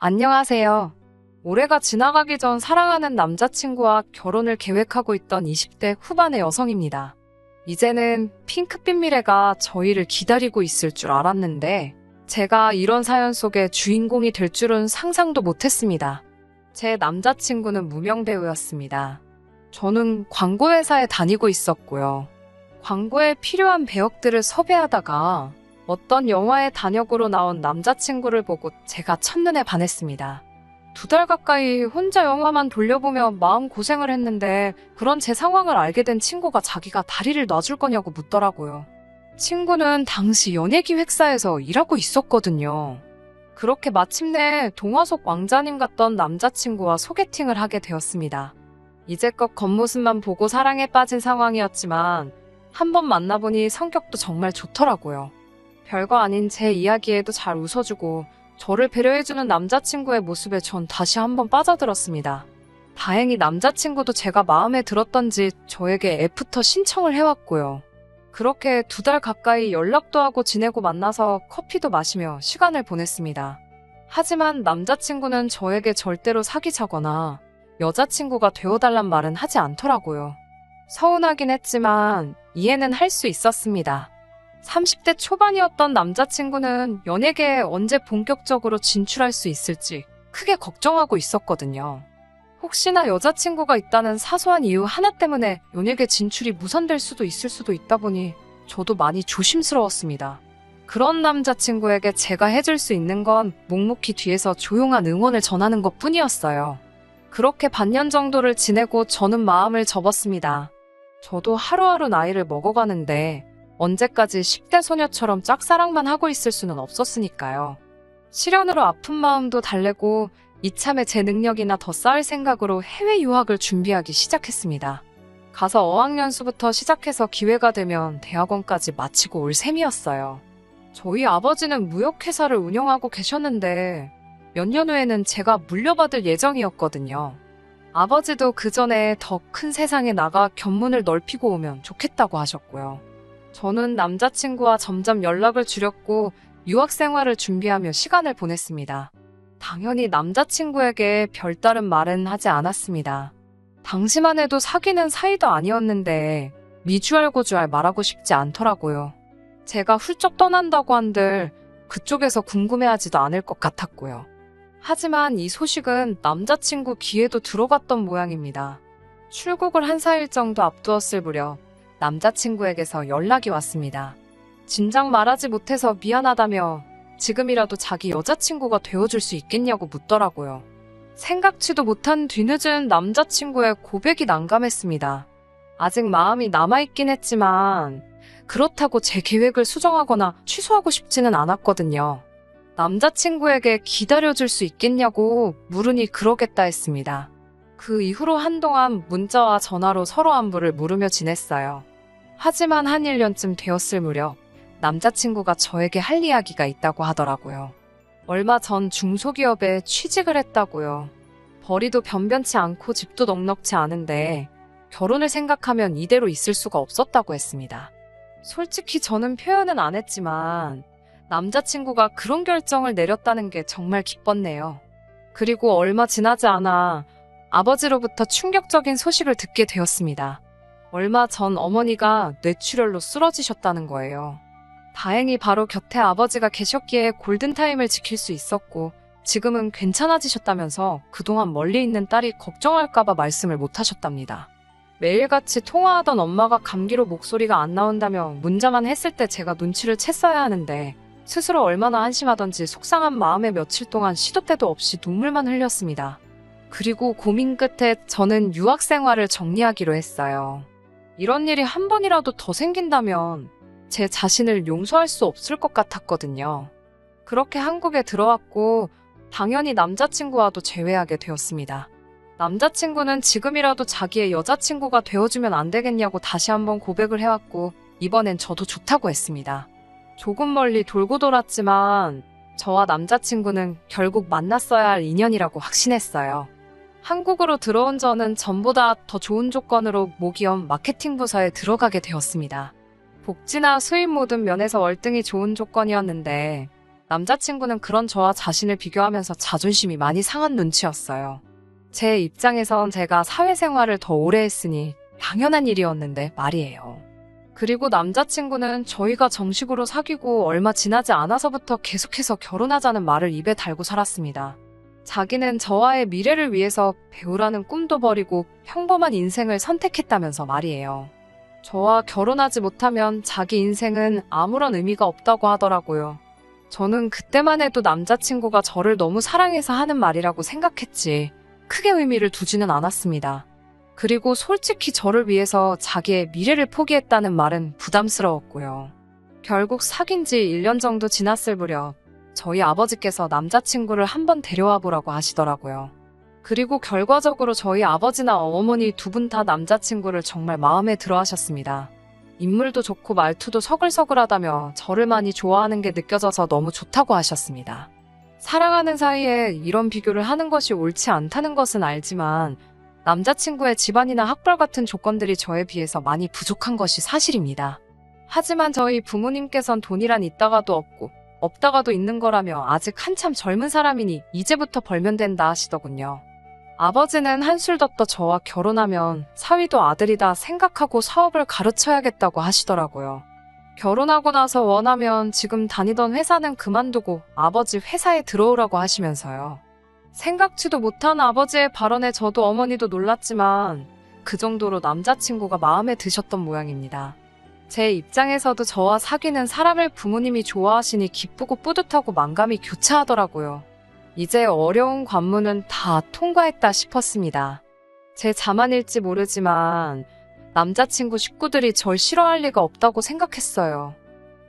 안녕하세요. 올해가 지나가기 전 사랑하는 남자친구와 결혼을 계획하고 있던 20대 후반의 여성입니다. 이제는 핑크빛 미래가 저희를 기다리고 있을 줄 알았는데 제가 이런 사연 속의 주인공이 될 줄은 상상도 못했습니다. 제 남자친구는 무명 배우였습니다. 저는 광고회사에 다니고 있었고요. 광고에 필요한 배역들을 섭외하다가 어떤 영화의 단역으로 나온 남자친구를 보고 제가 첫눈에 반했습니다. 2달 가까이 혼자 영화만 돌려보며 마음고생을 했는데 그런 제 상황을 알게 된 친구가 자기가 다리를 놔줄 거냐고 묻더라고요. 친구는 당시 연예기획사에서 일하고 있었거든요. 그렇게 마침내 동화 속 왕자님 같던 남자친구와 소개팅을 하게 되었습니다. 이제껏 겉모습만 보고 사랑에 빠진 상황이었지만 한번 만나보니 성격도 정말 좋더라고요. 별거 아닌 제 이야기에도 잘 웃어주고 저를 배려해주는 남자친구의 모습에 전 다시 한번 빠져들었습니다. 다행히 남자친구도 제가 마음에 들었던지 저에게 애프터 신청을 해왔고요. 그렇게 2달 가까이 연락도 하고 지내고 만나서 커피도 마시며 시간을 보냈습니다. 하지만 남자친구는 저에게 절대로 사귀자거나 여자친구가 되어달란 말은 하지 않더라고요. 서운하긴 했지만 이해는 할 수 있었습니다. 30대 초반이었던 남자친구는 연예계에 언제 본격적으로 진출할 수 있을지 크게 걱정하고 있었거든요. 혹시나 여자친구가 있다는 사소한 이유 하나 때문에 연예계 진출이 무산될 수도 있을 수도 있다 보니 저도 많이 조심스러웠습니다. 그런 남자친구에게 제가 해줄 수 있는 건 묵묵히 뒤에서 조용한 응원을 전하는 것 뿐이었어요. 그렇게 반년 정도를 지내고 저는 마음을 접었습니다. 저도 하루하루 나이를 먹어가는데 언제까지 10대 소녀처럼 짝사랑만 하고 있을 수는 없었으니까요. 시련으로 아픈 마음도 달래고 이참에 제 능력이나 더 쌓을 생각으로 해외 유학을 준비하기 시작했습니다. 가서 어학연수부터 시작해서 기회가 되면 대학원까지 마치고 올 셈이었어요. 저희 아버지는 무역회사를 운영하고 계셨는데 몇 년 후에는 제가 물려받을 예정이었거든요. 아버지도 그 전에 더 큰 세상에 나가 견문을 넓히고 오면 좋겠다고 하셨고요. 저는 남자친구와 점점 연락을 줄였고 유학 생활을 준비하며 시간을 보냈습니다. 당연히 남자친구에게 별다른 말은 하지 않았습니다. 당시만 해도 사귀는 사이도 아니었는데 미주알고주알 말하고 싶지 않더라고요. 제가 훌쩍 떠난다고 한들 그쪽에서 궁금해하지도 않을 것 같았고요. 하지만 이 소식은 남자친구 귀에도 들어갔던 모양입니다. 출국을 한 4일 정도 앞두었을 무렵 남자친구에게서 연락이 왔습니다. 진작 말하지 못해서 미안하다며 지금이라도 자기 여자친구가 되어줄 수 있겠냐고 묻더라고요. 생각지도 못한 뒤늦은 남자친구의 고백이 난감했습니다. 아직 마음이 남아있긴 했지만 그렇다고 제 계획을 수정하거나 취소하고 싶지는 않았거든요. 남자친구에게 기다려줄 수 있겠냐고 물으니 그러겠다 했습니다. 그 이후로 한동안 문자와 전화로 서로 안부를 물으며 지냈어요. 하지만 한 1년쯤 되었을 무렵 남자친구가 저에게 할 이야기가 있다고 하더라고요. 얼마 전 중소기업에 취직을 했다고요. 벌이도 변변치 않고 집도 넉넉지 않은데 결혼을 생각하면 이대로 있을 수가 없었다고 했습니다. 솔직히 저는 표현은 안 했지만 남자친구가 그런 결정을 내렸다는 게 정말 기뻤네요. 그리고 얼마 지나지 않아 아버지로부터 충격적인 소식을 듣게 되었습니다. 얼마 전 어머니가 뇌출혈로 쓰러지셨다는 거예요. 다행히 바로 곁에 아버지가 계셨기에 골든타임을 지킬 수 있었고 지금은 괜찮아지셨다면서 그동안 멀리 있는 딸이 걱정할까봐 말씀을 못하셨답니다. 매일같이 통화하던 엄마가 감기로 목소리가 안 나온다며 문자만 했을 때 제가 눈치를 챘어야 하는데 스스로 얼마나 한심하던지 속상한 마음에 며칠 동안 시도 때도 없이 눈물만 흘렸습니다. 그리고 고민 끝에 저는 유학 생활을 정리하기로 했어요. 이런 일이 한 번이라도 더 생긴다면 제 자신을 용서할 수 없을 것 같았거든요. 그렇게 한국에 들어왔고 당연히 남자친구와도 재회하게 되었습니다. 남자친구는 지금이라도 자기의 여자친구가 되어주면 안 되겠냐고 다시 한번 고백을 해왔고 이번엔 저도 좋다고 했습니다. 조금 멀리 돌고 돌았지만 저와 남자친구는 결국 만났어야 할 인연이라고 확신했어요. 한국으로 들어온 저는 전보다 더 좋은 조건으로 모기업 마케팅 부서에 들어가게 되었습니다. 복지나 수입 모든 면에서 월등히 좋은 조건이었는데 남자친구는 그런 저와 자신을 비교하면서 자존심이 많이 상한 눈치였어요. 제 입장에선 제가 사회생활을 더 오래 했으니 당연한 일이었는데 말이에요. 그리고 남자친구는 저희가 정식으로 사귀고 얼마 지나지 않아서부터 계속해서 결혼하자는 말을 입에 달고 살았습니다. 자기는 저와의 미래를 위해서 배우라는 꿈도 버리고 평범한 인생을 선택했다면서 말이에요. 저와 결혼하지 못하면 자기 인생은 아무런 의미가 없다고 하더라고요. 저는 그때만 해도 남자친구가 저를 너무 사랑해서 하는 말이라고 생각했지 크게 의미를 두지는 않았습니다. 그리고 솔직히 저를 위해서 자기의 미래를 포기했다는 말은 부담스러웠고요. 결국 사귄 지 1년 정도 지났을 무렵 저희 아버지께서 남자친구를 한번 데려와 보라고 하시더라고요. 그리고 결과적으로 저희 아버지나 어머니 두 분 다 남자친구를 정말 마음에 들어 하셨습니다. 인물도 좋고 말투도 서글서글하다며 저를 많이 좋아하는 게 느껴져서 너무 좋다고 하셨습니다. 사랑하는 사이에 이런 비교를 하는 것이 옳지 않다는 것은 알지만 남자친구의 집안이나 학벌 같은 조건들이 저에 비해서 많이 부족한 것이 사실입니다. 하지만 저희 부모님께선 돈이란 있다가도 없고 없다가도 있는 거라며 아직 한참 젊은 사람이니 이제부터 벌면 된다 하시더군요. 아버지는 한술 더 떠 저와 결혼하면 사위도 아들이다 생각하고 사업을 가르쳐야겠다고 하시더라고요. 결혼하고 나서 원하면 지금 다니던 회사는 그만두고 아버지 회사에 들어오라고 하시면서요. 생각지도 못한 아버지의 발언에 저도 어머니도 놀랐지만 그 정도로 남자친구가 마음에 드셨던 모양입니다. 제 입장에서도 저와 사귀는 사람을 부모님이 좋아하시니 기쁘고 뿌듯하고 만감이 교차하더라고요. 이제 어려운 관문은 다 통과했다 싶었습니다. 제 자만일지 모르지만 남자친구 식구들이 절 싫어할 리가 없다고 생각했어요.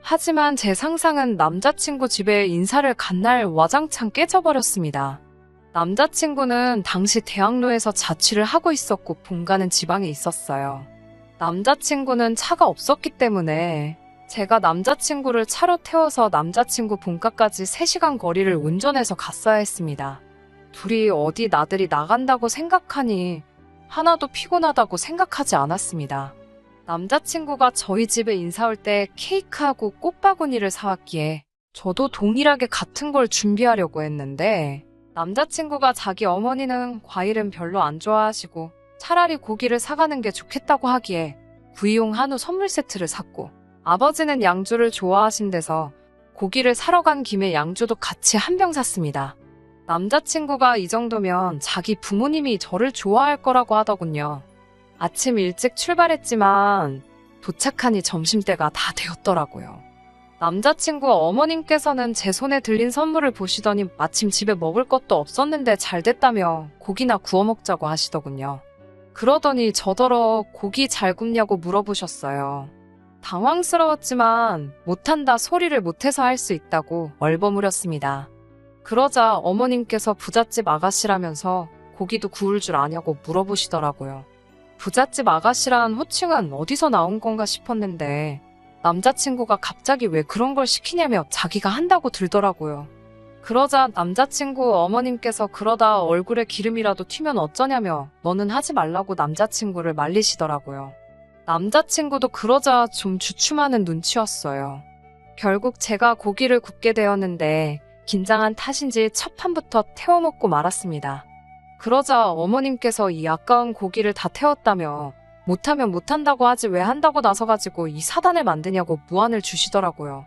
하지만 제 상상은 남자친구 집에 인사를 간 날 와장창 깨져버렸습니다. 남자친구는 당시 대학로에서 자취를 하고 있었고 본가는 지방에 있었어요. 남자친구는 차가 없었기 때문에 제가 남자친구를 차로 태워서 남자친구 본가까지 3시간 거리를 운전해서 갔어야 했습니다. 둘이 어디 나들이 나간다고 생각하니 하나도 피곤하다고 생각하지 않았습니다. 남자친구가 저희 집에 인사 올 때 케이크하고 꽃바구니를 사왔기에 저도 동일하게 같은 걸 준비하려고 했는데 남자친구가 자기 어머니는 과일은 별로 안 좋아하시고 차라리 고기를 사가는 게 좋겠다고 하기에 구이용 한우 선물 세트를 샀고 아버지는 양주를 좋아하신대서 고기를 사러 간 김에 양주도 같이 한 병 샀습니다. 남자친구가 이 정도면 자기 부모님이 저를 좋아할 거라고 하더군요. 아침 일찍 출발했지만 도착하니 점심때가 다 되었더라고요. 남자친구 어머님께서는 제 손에 들린 선물을 보시더니 마침 집에 먹을 것도 없었는데 잘 됐다며 고기나 구워 먹자고 하시더군요. 그러더니 저더러 고기 잘 굽냐고 물어보셨어요. 당황스러웠지만 못한다 소리를 못해서 할 수 있다고 얼버무렸습니다. 그러자 어머님께서 부잣집 아가씨라면서 고기도 구울 줄 아냐고 물어보시더라고요. 부잣집 아가씨란 호칭은 어디서 나온 건가 싶었는데 남자친구가 갑자기 왜 그런 걸 시키냐며 자기가 한다고 들더라고요. 그러자 남자친구 어머님께서 그러다 얼굴에 기름이라도 튀면 어쩌냐며 너는 하지 말라고 남자친구를 말리시더라고요. 남자친구도 그러자 좀 주춤하는 눈치였어요. 결국 제가 고기를 굽게 되었는데 긴장한 탓인지 첫 판부터 태워 먹고 말았습니다. 그러자 어머님께서 이 아까운 고기를 다 태웠다며 못하면 못한다고 하지 왜 한다고 나서가지고 이 사단을 만드냐고 무안을 주시더라고요.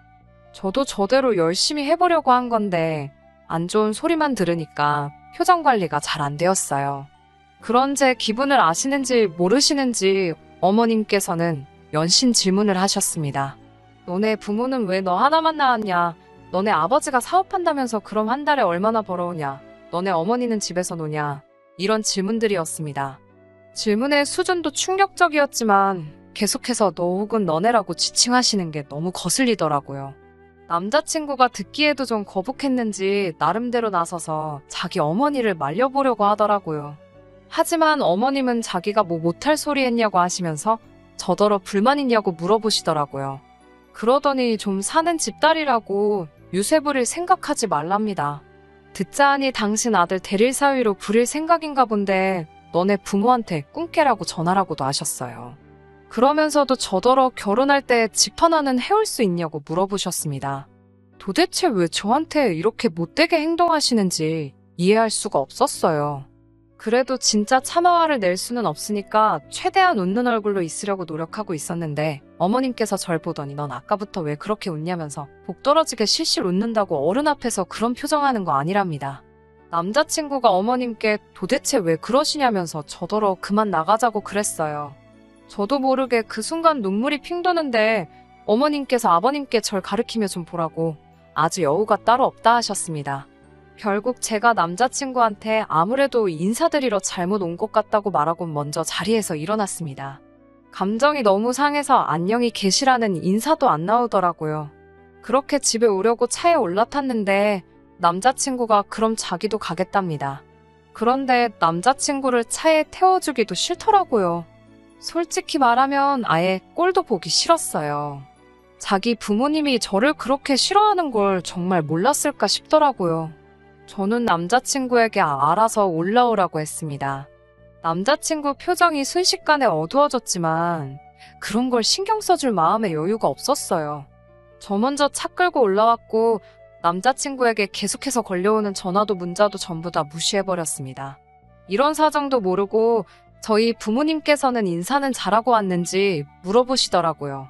저도 저대로 열심히 해보려고 한 건데 안 좋은 소리만 들으니까 표정 관리가 잘 안 되었어요. 그런 제 기분을 아시는지 모르시는지 어머님께서는 연신 질문을 하셨습니다. 너네 부모는 왜 너 하나만 낳았냐? 너네 아버지가 사업한다면서 그럼 한 달에 얼마나 벌어오냐? 너네 어머니는 집에서 노냐? 이런 질문들이었습니다. 질문의 수준도 충격적이었지만 계속해서 너 혹은 너네라고 지칭하시는 게 너무 거슬리더라고요. 남자친구가 듣기에도 좀 거북했는지 나름대로 나서서 자기 어머니를 말려보려고 하더라고요. 하지만 어머님은 자기가 뭐 못할 소리 했냐고 하시면서 저더러 불만 있냐고 물어보시더라고요. 그러더니 좀 사는 집딸이라고 유세 부릴 생각하지 말랍니다. 듣자 하니 당신 아들 대릴 사위로 부릴 생각인가 본데 너네 부모한테 꿈깨라고 전하라고도 하셨어요. 그러면서도 저더러 결혼할 때 집 하나는 해올 수 있냐고 물어보셨습니다. 도대체 왜 저한테 이렇게 못되게 행동하시는지 이해할 수가 없었어요. 그래도 진짜 참아화를 낼 수는 없으니까 최대한 웃는 얼굴로 있으려고 노력하고 있었는데 어머님께서 절 보더니 넌 아까부터 왜 그렇게 웃냐면서 복 떨어지게 실실 웃는다고 어른 앞에서 그런 표정하는 거 아니랍니다. 남자친구가 어머님께 도대체 왜 그러시냐면서 저더러 그만 나가자고 그랬어요. 저도 모르게 그 순간 눈물이 핑 도는데 어머님께서 아버님께 절 가리키며 좀 보라고 아주 여우가 따로 없다 하셨습니다. 결국 제가 남자친구한테 아무래도 인사드리러 잘못 온 것 같다고 말하고 먼저 자리에서 일어났습니다. 감정이 너무 상해서 안녕히 계시라는 인사도 안 나오더라고요. 그렇게 집에 오려고 차에 올라탔는데 남자친구가 그럼 자기도 가겠답니다. 그런데 남자친구를 차에 태워주기도 싫더라고요. 솔직히 말하면 아예 꼴도 보기 싫었어요. 자기 부모님이 저를 그렇게 싫어하는 걸 정말 몰랐을까 싶더라고요. 저는 남자친구에게 알아서 올라오라고 했습니다. 남자친구 표정이 순식간에 어두워졌지만 그런 걸 신경 써줄 마음의 여유가 없었어요. 저 먼저 차 끌고 올라왔고 남자친구에게 계속해서 걸려오는 전화도 문자도 전부 다 무시해버렸습니다. 이런 사정도 모르고 저희 부모님께서는 인사는 잘하고 왔는지 물어보시더라고요.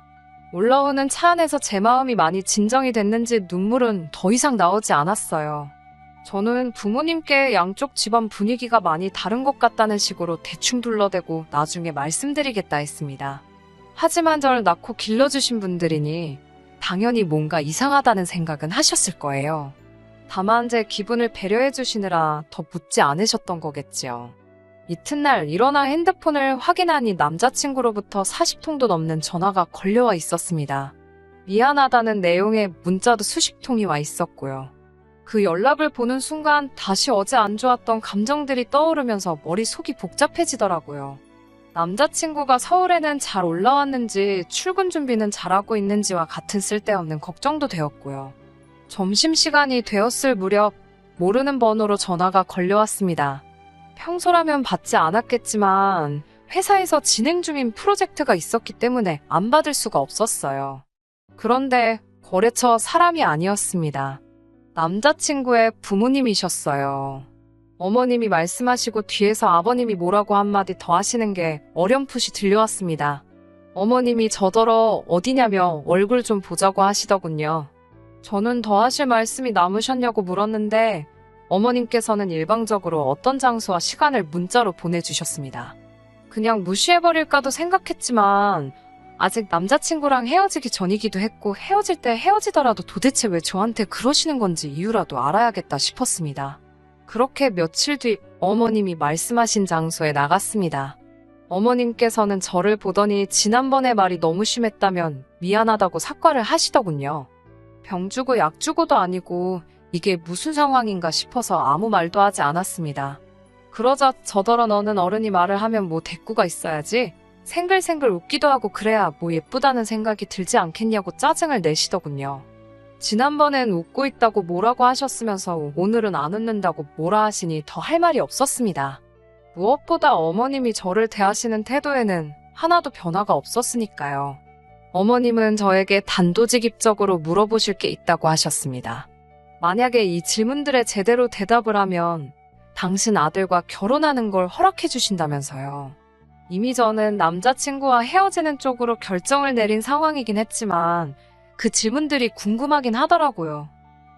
올라오는 차 안에서 제 마음이 많이 진정이 됐는지 눈물은 더 이상 나오지 않았어요. 저는 부모님께 양쪽 집안 분위기가 많이 다른 것 같다는 식으로 대충 둘러대고 나중에 말씀드리겠다 했습니다. 하지만 저를 낳고 길러주신 분들이니 당연히 뭔가 이상하다는 생각은 하셨을 거예요. 다만 제 기분을 배려해 주시느라 더 묻지 않으셨던 거겠지요. 이튿날 일어나 핸드폰을 확인하니 남자친구로부터 40통도 넘는 전화가 걸려와 있었습니다. 미안하다는 내용의 문자도 수십 통이 와 있었고요. 그 연락을 보는 순간 다시 어제 안 좋았던 감정들이 떠오르면서 머릿속이 복잡해지더라고요. 남자친구가 서울에는 잘 올라왔는지 출근 준비는 잘하고 있는지와 같은 쓸데없는 걱정도 되었고요. 점심시간이 되었을 무렵 모르는 번호로 전화가 걸려왔습니다. 평소라면 받지 않았겠지만 회사에서 진행 중인 프로젝트가 있었기 때문에 안 받을 수가 없었어요. 그런데 거래처 사람이 아니었습니다. 남자친구의 부모님이셨어요. 어머님이 말씀하시고 뒤에서 아버님이 뭐라고 한마디 더 하시는 게 어렴풋이 들려왔습니다. 어머님이 저더러 어디냐며 얼굴 좀 보자고 하시더군요. 저는 더 하실 말씀이 남으셨냐고 물었는데 어머님께서는 일방적으로 어떤 장소와 시간을 문자로 보내주셨습니다. 그냥 무시해버릴까도 생각했지만 아직 남자친구랑 헤어지기 전이기도 했고 헤어질 때 헤어지더라도 도대체 왜 저한테 그러시는 건지 이유라도 알아야겠다 싶었습니다. 그렇게 며칠 뒤 어머님이 말씀하신 장소에 나갔습니다. 어머님께서는 저를 보더니 지난번에 말이 너무 심했다면 미안하다고 사과를 하시더군요. 병 주고 약 주고도 아니고 이게 무슨 상황인가 싶어서 아무 말도 하지 않았습니다. 그러자 저더러 너는 어른이 말을 하면 뭐 대꾸가 있어야지. 생글생글 웃기도 하고 그래야 뭐 예쁘다는 생각이 들지 않겠냐고 짜증을 내시더군요. 지난번엔 웃고 있다고 뭐라고 하셨으면서 오늘은 안 웃는다고 뭐라 하시니 더 할 말이 없었습니다. 무엇보다 어머님이 저를 대하시는 태도에는 하나도 변화가 없었으니까요. 어머님은 저에게 단도직입적으로 물어보실 게 있다고 하셨습니다. 만약에 이 질문들에 제대로 대답을 하면 당신 아들과 결혼하는 걸 허락해 주신다면서요. 이미 저는 남자친구와 헤어지는 쪽으로 결정을 내린 상황이긴 했지만 그 질문들이 궁금하긴 하더라고요.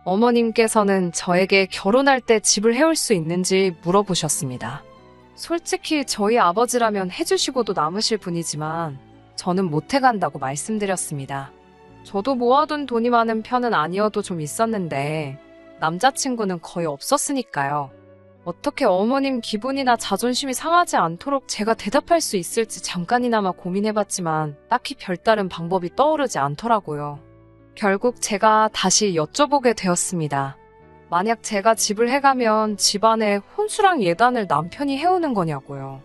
어머님께서는 저에게 결혼할 때 집을 해올 수 있는지 물어보셨습니다. 솔직히 저희 아버지라면 해주시고도 남으실 분이지만 저는 못 해간다고 말씀드렸습니다. 저도 모아둔 돈이 많은 편은 아니어도 좀 있었는데 남자친구는 거의 없었으니까요. 어떻게 어머님 기분이나 자존심이 상하지 않도록 제가 대답할 수 있을지 잠깐이나마 고민해봤지만 딱히 별다른 방법이 떠오르지 않더라고요. 결국 제가 다시 여쭤보게 되었습니다. 만약 제가 집을 해가면 집안에 혼수랑 예단을 남편이 해오는 거냐고요.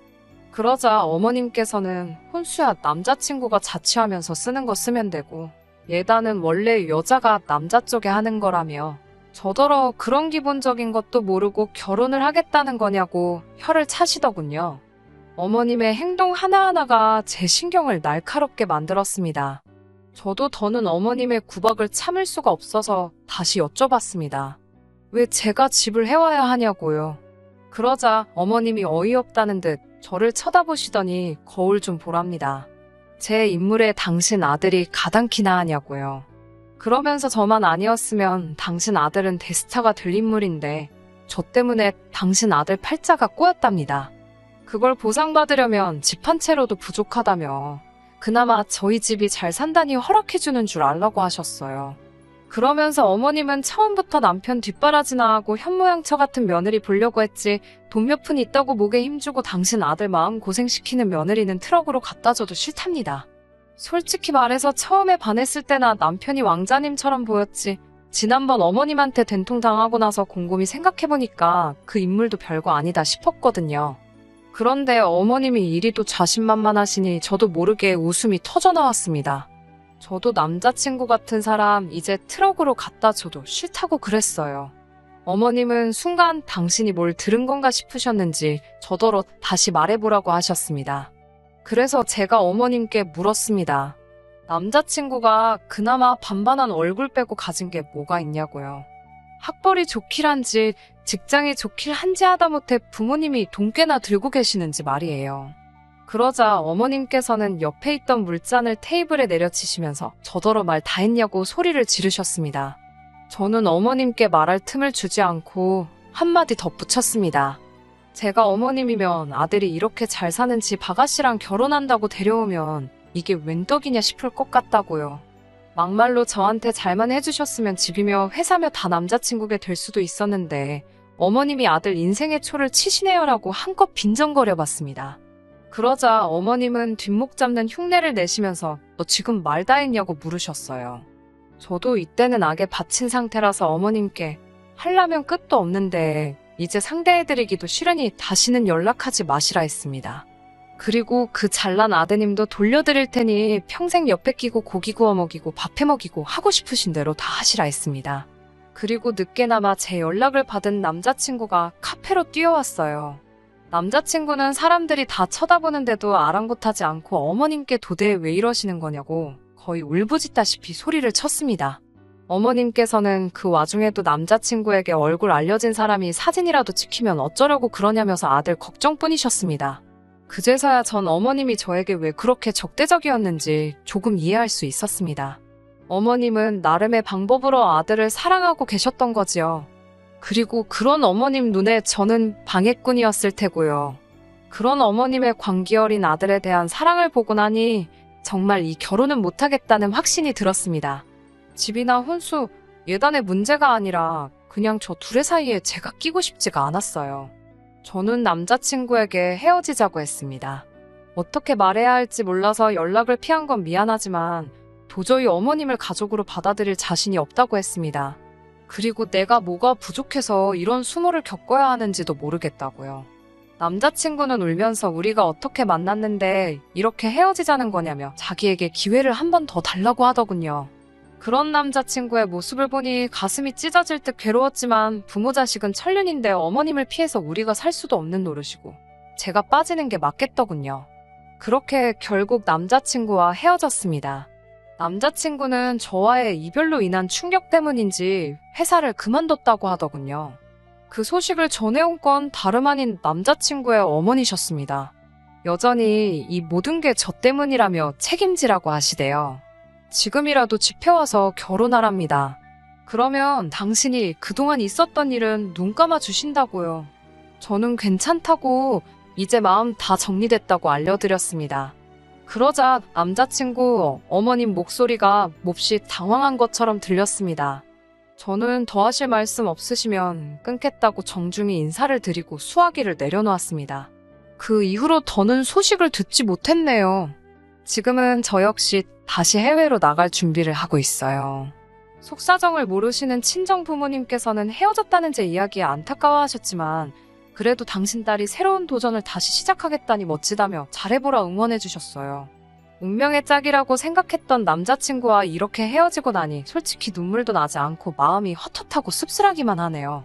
그러자 어머님께서는 혼수야 남자친구가 자취하면서 쓰는 거 쓰면 되고 예단은 원래 여자가 남자 쪽에 하는 거라며 저더러 그런 기본적인 것도 모르고 결혼을 하겠다는 거냐고 혀를 차시더군요. 어머님의 행동 하나하나가 제 신경을 날카롭게 만들었습니다. 저도 더는 어머님의 구박을 참을 수가 없어서 다시 여쭤봤습니다. 왜 제가 집을 해와야 하냐고요. 그러자 어머님이 어이없다는 듯 저를 쳐다보시더니 거울 좀 보랍니다. 제 인물에 당신 아들이 가당키나 하냐고요. 그러면서 저만 아니었으면 당신 아들은 대스타가 될 인물인데 저 때문에 당신 아들 팔자가 꼬였답니다. 그걸 보상받으려면 집 한 채로도 부족하다며 그나마 저희 집이 잘 산다니 허락해주는 줄 알라고 하셨어요. 그러면서 어머님은 처음부터 남편 뒷바라지나 하고 현모양처 같은 며느리 보려고 했지 돈 몇 푼 있다고 목에 힘주고 당신 아들 마음 고생시키는 며느리는 트럭으로 갖다 줘도 싫답니다. 솔직히 말해서 처음에 반했을 때나 남편이 왕자님처럼 보였지 지난번 어머님한테 된통 당하고 나서 곰곰이 생각해보니까 그 인물도 별거 아니다 싶었거든요. 그런데 어머님이 이리도 자신만만하시니 저도 모르게 웃음이 터져나왔습니다. 저도 남자친구 같은 사람 이제 트럭으로 갖다 줘도 싫다고 그랬어요. 어머님은 순간 당신이 뭘 들은 건가 싶으셨는지 저더러 다시 말해보라고 하셨습니다. 그래서 제가 어머님께 물었습니다. 남자친구가 그나마 반반한 얼굴 빼고 가진 게 뭐가 있냐고요. 학벌이 좋길 한지 직장이 좋길 한지 하다못해 부모님이 돈 꽤나 들고 계시는지 말이에요. 그러자 어머님께서는 옆에 있던 물잔을 테이블에 내려치시면서 저더러 말 다 했냐고 소리를 지르셨습니다. 저는 어머님께 말할 틈을 주지 않고 한마디 덧붙였습니다. 제가 어머님이면 아들이 이렇게 잘 사는 집 아가씨랑 결혼한다고 데려오면 이게 웬 떡이냐 싶을 것 같다고요. 막말로 저한테 잘만 해주셨으면 집이며 회사며 다 남자친구게 될 수도 있었는데 어머님이 아들 인생의 초를 치시네요라고 한껏 빈정거려봤습니다. 그러자 어머님은 뒷목 잡는 흉내를 내시면서 너 지금 말 다 했냐고 물으셨어요. 저도 이때는 악에 받친 상태라서 어머님께 하려면 끝도 없는데 이제 상대해드리기도 싫으니 다시는 연락하지 마시라 했습니다. 그리고 그 잘난 아드님도 돌려드릴 테니 평생 옆에 끼고 고기 구워 먹이고 밥해 먹이고 하고 싶으신 대로 다 하시라 했습니다. 그리고 늦게나마 제 연락을 받은 남자친구가 카페로 뛰어왔어요. 남자친구는 사람들이 다 쳐다보는데도 아랑곳하지 않고 어머님께 도대체 왜 이러시는 거냐고 거의 울부짖다시피 소리를 쳤습니다. 어머님께서는 그 와중에도 남자친구에게 얼굴 알려진 사람이 사진이라도 찍히면 어쩌려고 그러냐면서 아들 걱정뿐이셨습니다. 그제서야 전 어머님이 저에게 왜 그렇게 적대적이었는지 조금 이해할 수 있었습니다. 어머님은 나름의 방법으로 아들을 사랑하고 계셨던 거지요. 그리고 그런 어머님 눈에 저는 방해꾼이었을 테고요. 그런 어머님의 광기 어린 아들에 대한 사랑을 보고 나니 정말 이 결혼은 못하겠다는 확신이 들었습니다. 집이나 혼수, 예단의 문제가 아니라 그냥 저 둘의 사이에 제가 끼고 싶지가 않았어요. 저는 남자친구에게 헤어지자고 했습니다. 어떻게 말해야 할지 몰라서 연락을 피한 건 미안하지만 도저히 어머님을 가족으로 받아들일 자신이 없다고 했습니다. 그리고 내가 뭐가 부족해서 이런 수모를 겪어야 하는지도 모르겠다고요. 남자친구는 울면서 우리가 어떻게 만났는데 이렇게 헤어지자는 거냐며 자기에게 기회를 한 번 더 달라고 하더군요. 그런 남자친구의 모습을 보니 가슴이 찢어질 듯 괴로웠지만 부모 자식은 천륜인데 어머님을 피해서 우리가 살 수도 없는 노릇이고 제가 빠지는 게 맞겠더군요. 그렇게 결국 남자친구와 헤어졌습니다. 남자친구는 저와의 이별로 인한 충격 때문인지 회사를 그만뒀다고 하더군요. 그 소식을 전해온 건 다름 아닌 남자친구의 어머니셨습니다. 여전히 이 모든 게 저 때문이라며 책임지라고 하시대요. 지금이라도 집해와서 결혼하랍니다. 그러면 당신이 그동안 있었던 일은 눈 감아 주신다고요. 저는 괜찮다고 이제 마음 다 정리됐다고 알려드렸습니다. 그러자 남자친구 어머님 목소리가 몹시 당황한 것처럼 들렸습니다. 저는 더 하실 말씀 없으시면 끊겠다고 정중히 인사를 드리고 수화기를 내려놓았습니다. 그 이후로 더는 소식을 듣지 못했네요. 지금은 저 역시 다시 해외로 나갈 준비를 하고 있어요. 속사정을 모르시는 친정 부모님께서는 헤어졌다는 제 이야기에 안타까워하셨지만 그래도 당신 딸이 새로운 도전을 다시 시작하겠다니 멋지다며 잘해보라 응원해주셨어요. 운명의 짝이라고 생각했던 남자친구와 이렇게 헤어지고 나니 솔직히 눈물도 나지 않고 마음이 헛헛하고 씁쓸하기만 하네요.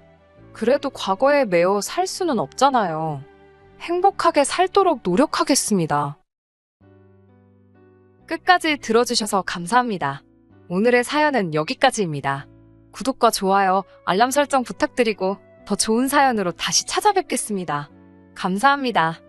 그래도 과거에 매어 살 수는 없잖아요. 행복하게 살도록 노력하겠습니다. 끝까지 들어주셔서 감사합니다. 오늘의 사연은 여기까지입니다. 구독과 좋아요, 알람 설정 부탁드리고 더 좋은 사연으로 다시 찾아뵙겠습니다. 감사합니다.